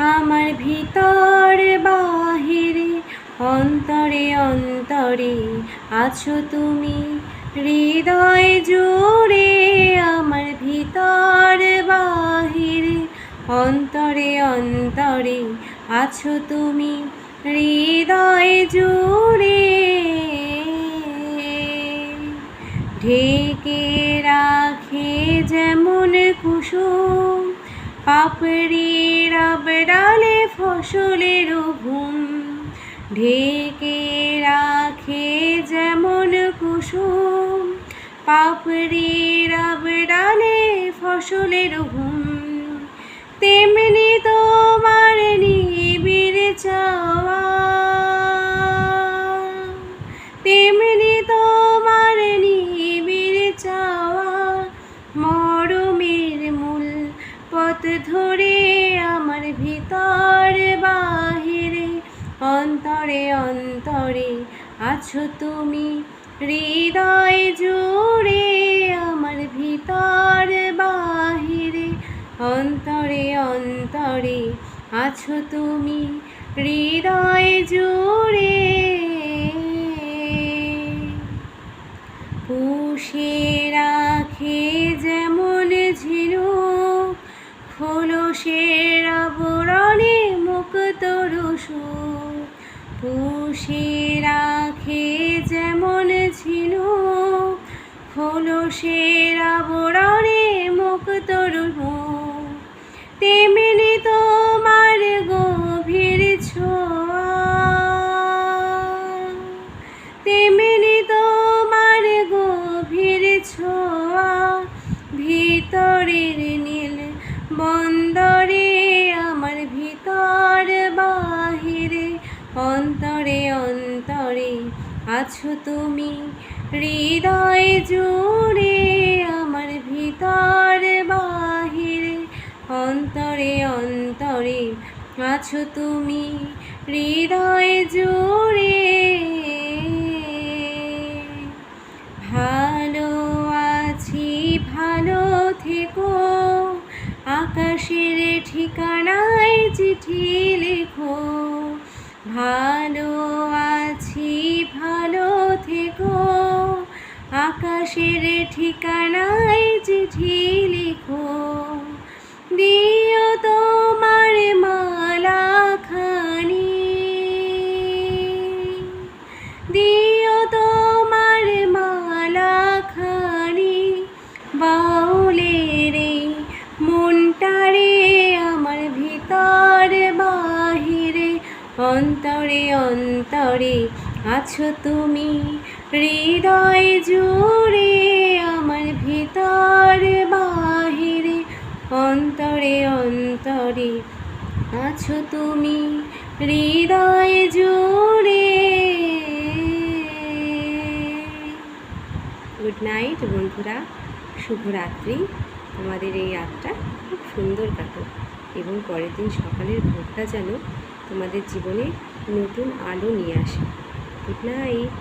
আমার ভিতর বাহিরে অন্তরে অন্তরে আছো তুমি হৃদয় জুড়ে। আমার ভিতর বাহিরে অন্তরে অন্তরে আছো তুমি হৃদয় জুড়ে। ঢেকে রাখে যেমন কুসুম পাপড়ির আবডালে ফসলের ঘুম। ঢেকে রাখে যেমন কুসুম পাপড়ির আবডালে ফসলের ঘুম। তেমনি তোমার নিবিড় চাওয়া, তেমনি তোমার নিবিড় চাওয়া। মরমের মূল পথ ধরে আমার ভিতর বাহিরে অন্তরে অন্তরে আছো তুমি হৃদয় জুড়ে। আমার ভিতর বাহিরে অন্তরে অন্তরে আছো তুমি হৃদয় জুড়ে। পুষে রাখে যেমন ঝিনুক খোলসের আবরণে মুক্ত রসুক। পুষে রাখে যেমন ঝিনুক খোলসের আবরণে মুক্ত রসুক। তেমনি তোমার গভীর ছোঁয়া, তেমনি তোমার গভীর ছোঁয়া। ভিতরের নীল বন্দরে আমার ভিতর বাহিরে অন্তরে অন্তরে আছো তুমি হৃদয় জুড়ে। আমার ভিতর বাহিরে অন্তরে অন্তরে আছো তুমি হৃদয় জুড়ে। ভালো আছি ভালো থেকো আকাশের ঠিকানায় চিঠি লেখো। ভালো আছি ভালো থেকো আকাশের ঠিকানায় চিঠি লেখো। দিও তোমার মালা খানি, দিও তোমার মালা খানি। বাউলের মনটারে আমার ভিতর বাহিরে অন্তরে অন্তরে আছো তুমি হৃদয় জুড়ে। আমার ভিতর বাহিরে অন্তরে অন্তরে আছো তুমি হৃদয় জুড়ে। গুড নাইট বন্ধুরা, শুভরাত্রি। তোমাদের এই রাতটা খুব সুন্দর কাটুক এবং পরের দিন সকালের ভোরটা যেন তোমাদের জীবনে নতুন আলো নিয়ে আসে। Good night.